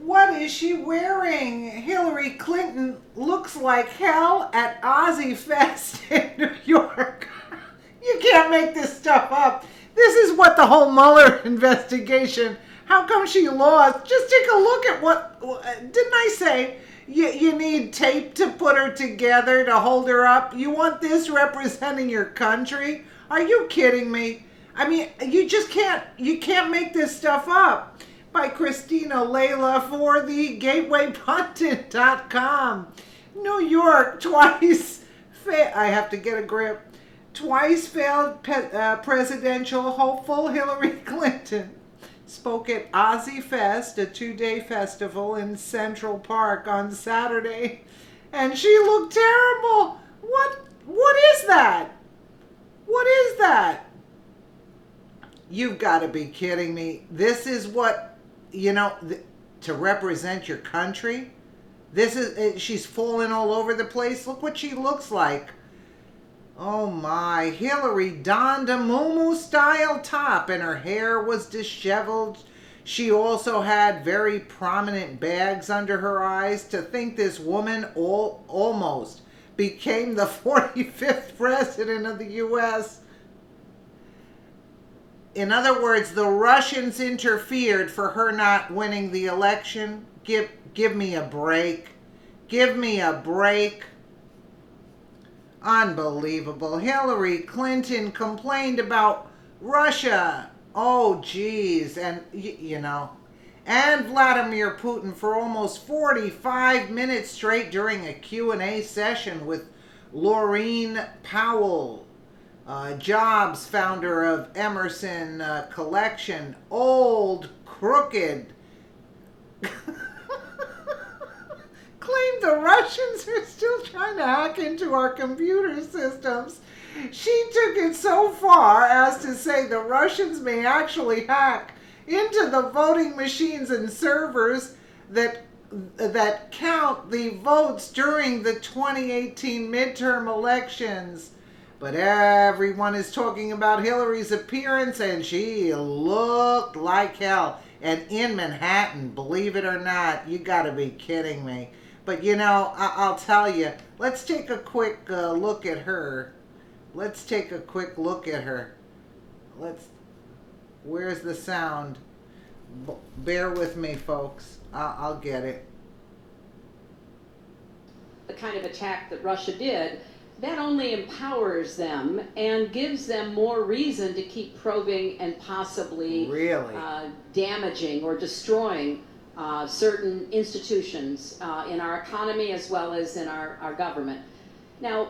What is she wearing? Hillary Clinton looks like hell at Ozzy Fest in New York. You can't make this stuff up. This is what the whole Mueller investigation. How come she lost? Just take a look at what. Didn't I say you need tape to put her together to hold her up? You want this representing your country? Are you kidding me? I mean, you can't make this stuff up. By Christina Layla for the GatewayPundit.com. New York, twice. I have to get a grip. Twice failed presidential hopeful Hillary Clinton spoke at Ozzy Fest, a 2-day festival in Central Park on Saturday, and she looked terrible. What is that? What is that? You've got to be kidding me. This is what, to represent your country. She's falling all over the place. Look what she looks like. Oh my, Hillary donned a muumuu style top and her hair was disheveled. She also had very prominent bags under her eyes. To think this woman almost became the 45th president of the U.S. In other words, the Russians interfered for her not winning the election. Give me a break. Give me a break. Unbelievable. Hillary Clinton complained about Russia. Oh, geez. And, and Vladimir Putin for almost 45 minutes straight during a Q&A session with Laurene Powell. Jobs, founder of Emerson Collection, old, crooked, claimed the Russians are still trying to hack into our computer systems. She took it so far as to say the Russians may actually hack into the voting machines and servers that count the votes during the 2018 midterm elections. But everyone is talking about Hillary's appearance, and she looked like hell. And in Manhattan, believe it or not, you gotta be kidding me. But I'll tell you, let's take a quick look at her. Let's take a quick look at her. Where's the sound? Bear with me, folks. I'll get it. The kind of attack that Russia did, that only empowers them and gives them more reason to keep probing and possibly damaging or destroying certain institutions in our economy as well as in our government. Now,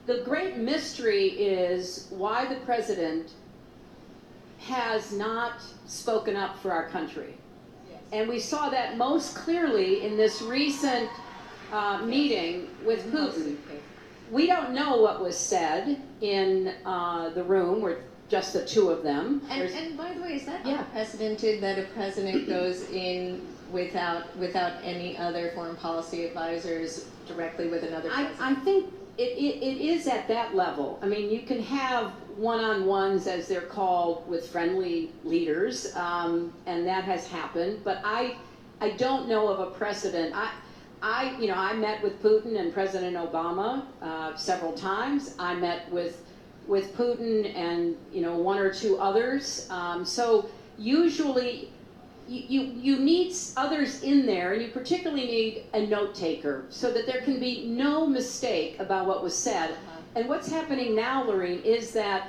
the great mystery is why the president has not spoken up for our country. Yes. And we saw that most clearly in this recent meeting with Putin. We don't know what was said in the room where just the two of them. And by the way, is that unprecedented that a president goes in without any other foreign policy advisors directly with another president? I think it is at that level. I mean, you can have one-on-ones, as they're called, with friendly leaders, and that has happened. But I don't know of a precedent. I met with Putin and President Obama several times. I met with Putin and one or two others. So usually you need others in there, and you particularly need a note taker so that there can be no mistake about what was said. And what's happening now, Laurene, is that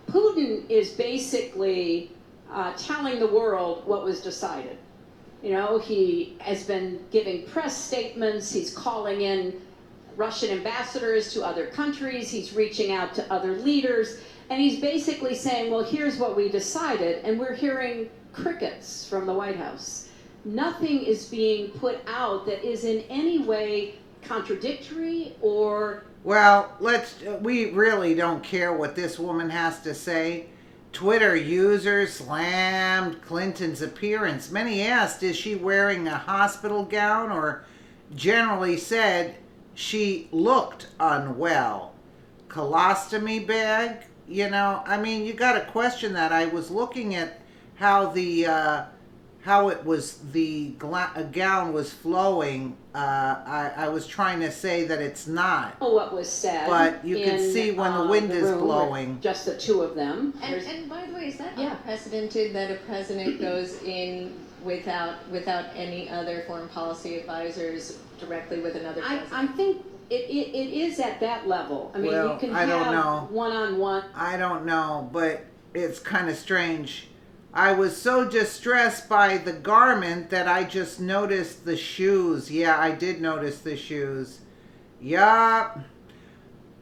Putin is basically telling the world what was decided. He has been giving press statements, he's calling in Russian ambassadors to other countries, he's reaching out to other leaders, and he's basically saying, well, here's what we decided, and we're hearing crickets from the White House. Nothing is being put out that is in any way contradictory or... Well, we really don't care what this woman has to say. Twitter users slammed Clinton's appearance. Many asked, is she wearing a hospital gown, or generally said she looked unwell. Colostomy bag, you got to question that. I was looking at how how it was, the gown was flowing. I was trying to say that it's not. What was said. But you can in, see when the wind is room, blowing. Just the two of them. And by the way, is that Yeah. unprecedented that a president goes in without any other foreign policy advisors directly with another president? I think it is at that level. I mean, Well, you can I don't have know. one-on-one. I don't know, but it's kind of strange. I was so distressed by the garment that I just noticed the shoes. Yeah, I did notice the shoes. Yup.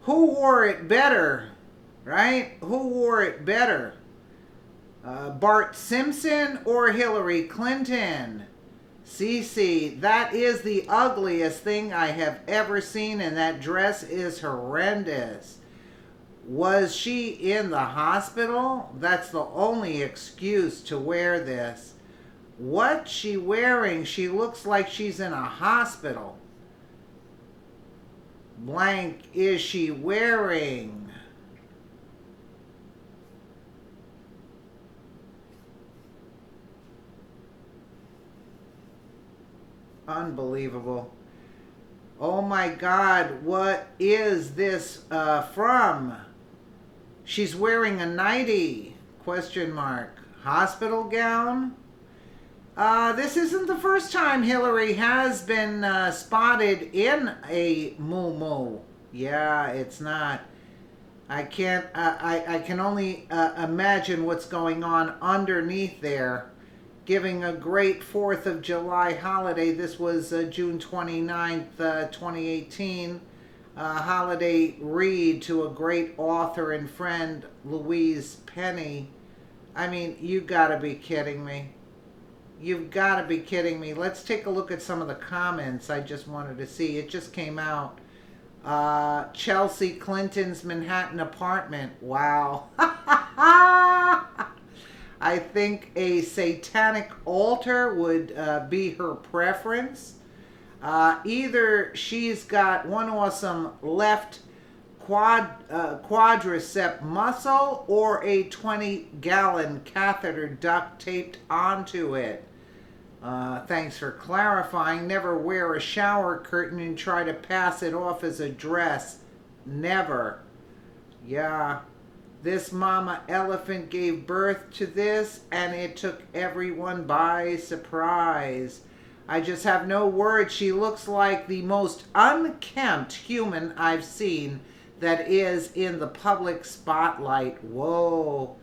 Who wore it better? Right? Who wore it better? Bart Simpson or Hillary Clinton? Cece, that is the ugliest thing I have ever seen, and that dress is horrendous. Was she in the hospital? That's the only excuse to wear this. What's she wearing? She looks like she's in a hospital. Blank is she wearing? Unbelievable. Oh my God, what is this from? She's wearing a nightie, question mark. Hospital gown? This isn't the first time Hillary has been spotted in a muumuu. Yeah, it's not. I can only imagine what's going on underneath there. Giving a great 4th of July holiday. This was June 29th, 2018. Holiday read to a great author and friend, Louise Penny. I mean, you gotta be kidding me. You've gotta be kidding me. Let's take a look at some of the comments I just wanted to see. It just came out. Chelsea Clinton's Manhattan apartment. Wow. I think a satanic altar would be her preference. Either she's got one awesome left quadricep muscle or a 20-gallon catheter duct taped onto it. Thanks for clarifying. Never wear a shower curtain and try to pass it off as a dress. Never. Yeah. This mama elephant gave birth to this, and it took everyone by surprise. I just have no words. She looks like the most unkempt human I've seen that is in the public spotlight. Whoa.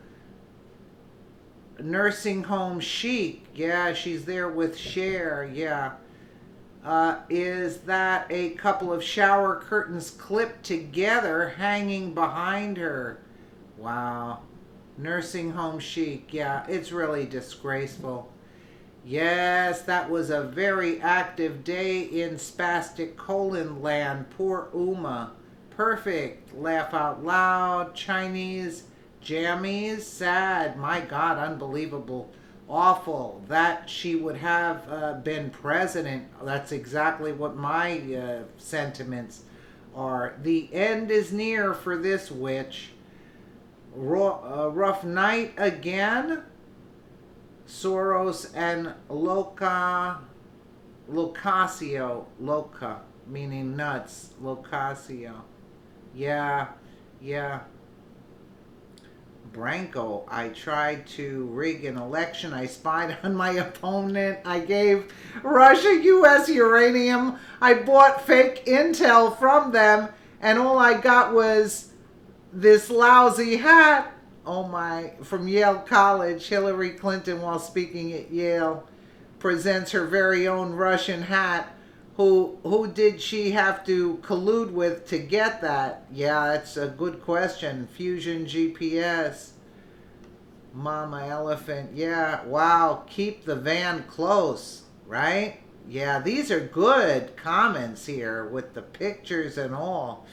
Nursing home chic. Yeah, she's there with Cher. Yeah. Is that a couple of shower curtains clipped together hanging behind her? Wow. Nursing home chic. Yeah, it's really disgraceful. Yes, that was a very active day in spastic colon land. Poor Uma. Perfect. Laugh out loud. Chinese jammies. Sad. My God, unbelievable. Awful. That she would have been president. That's exactly what my sentiments are. The end is near for this witch. Rough night again. Soros and Locasio, Loca, meaning nuts, Locasio. Yeah. Branko, I tried to rig an election. I spied on my opponent. I gave Russia U.S. uranium. I bought fake intel from them, and all I got was this lousy hat. Oh my, from Yale College. Hillary Clinton, while speaking at Yale, presents her very own Russian hat. Who did she have to collude with to get that? Yeah, that's a good question. Fusion GPS. Mama elephant. Yeah, wow. Keep the van close, right? Yeah, these are good comments here with the pictures and all.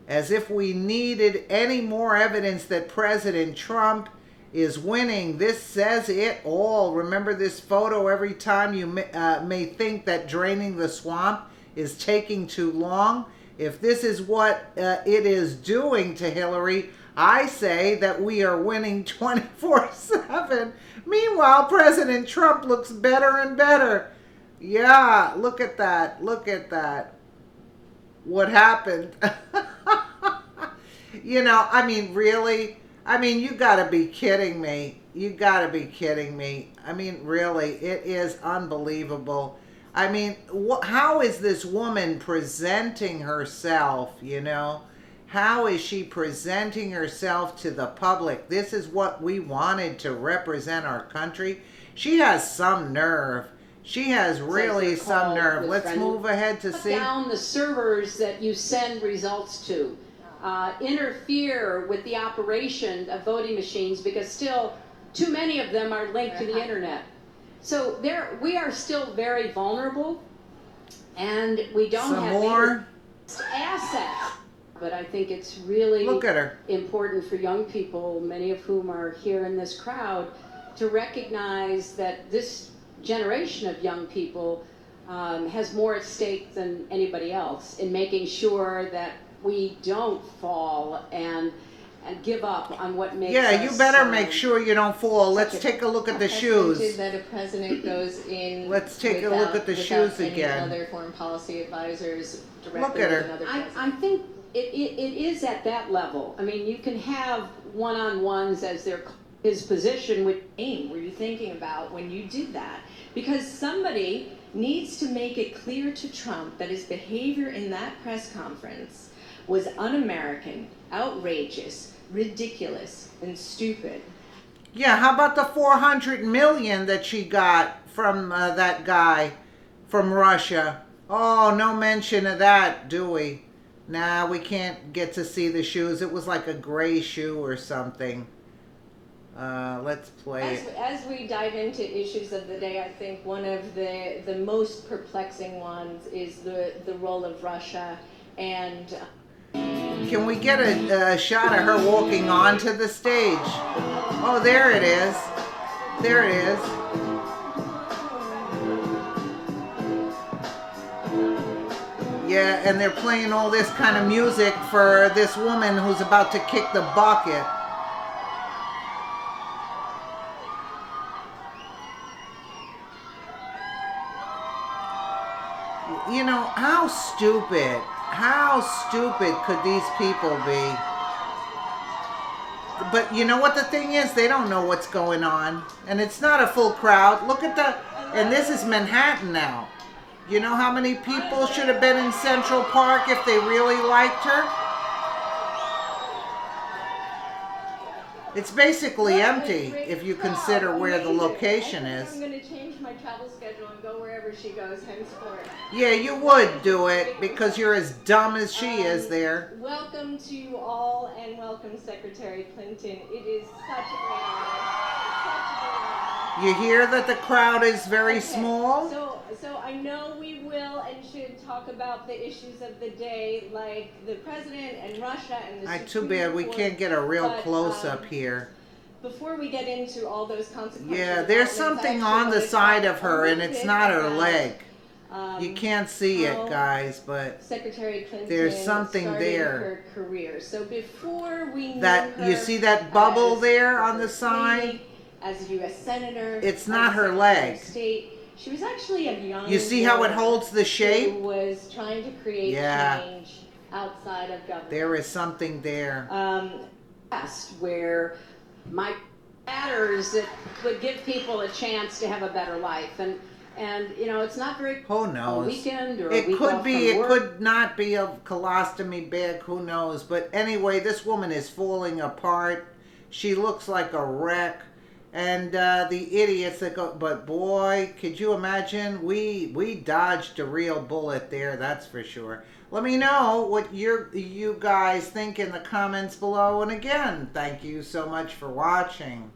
As if we needed any more evidence that President Trump is winning. This says it all. Remember this photo every time you may think that draining the swamp is taking too long. If this is what it is doing to Hillary, I say that we are winning 24/7. Meanwhile, President Trump looks better and better. Yeah, look at that. Look at that. What happened? I mean, really? I mean, you gotta be kidding me. You gotta be kidding me. I mean, really, it is unbelievable. I mean, how is this woman presenting herself, How is she presenting herself to the public? This is what we wanted to represent our country. She has some nerve. She has really some nerve. Let's move ahead to see. Down the servers that you send results to. Interfere with the operation of voting machines because still too many of them are linked to the internet. So we are still very vulnerable, and we don't have more assets. But I think it's really look at her. important for young people, many of whom are here in this crowd, to recognize that this generation of young people has more at stake than anybody else in making sure that we don't fall and give up on what makes us. Yeah, you better make sure you don't fall. Let's take a look at the shoes. That a president goes in. Let's take a look at the shoes again. Other foreign policy advisors directly. Look at her. With another president. I think it is at that level. I mean, you can have one-on-ones as his position. What aim were you thinking about when you did that? Because somebody needs to make it clear to Trump that his behavior in that press conference was un-American, outrageous, ridiculous, and stupid. Yeah, how about the 400 million that she got from that guy from Russia? Oh, no mention of that, do we? Nah, we can't get to see the shoes. It was like a gray shoe or something. Let's play it. As we dive into issues of the day, I think one of the most perplexing ones is the role of Russia and... Can we get a shot of her walking onto the stage? Oh, there it is. There it is. Yeah, and they're playing all this kind of music for this woman who's about to kick the bucket. How stupid could these people be? But you know what the thing is? They don't know what's going on. And it's not a full crowd. Look at and this is Manhattan now. You know how many people should have been in Central Park if they really liked her? It's basically empty if you consider where the location is. I'm going to change my travel schedule and go wherever she goes henceforth. Yeah, you would do it because you're as dumb as she is there. Welcome to you all and welcome Secretary Clinton. It is such a great honor. You hear that the crowd is very small? So I know we will and should talk about the issues of the day, like the president and Russia and the Supreme Too bad we Court, can't get a real but, close-up here. Before we get into all those consequences... Yeah, there's something on the side of her, and it's not her leg. You can't see it, guys, but Secretary Clinton there's something there. Her career. So before we knew her, you see that bubble there on the side? As a U.S. Senator, it's not her leg. State, she was actually a young. You see how it holds the shape? Who was trying to create change outside of government. There is something there. Where my matters that would give people a chance to have a better life, and it's not very. Who knows? A weekend or it a week could off be. from It work. could not be a colostomy bag. Who knows? But anyway, this woman is falling apart. She looks like a wreck. And the idiots that go, but boy, could you imagine? We dodged a real bullet there, that's for sure. Let me know what you guys think in the comments below. And again, thank you so much for watching.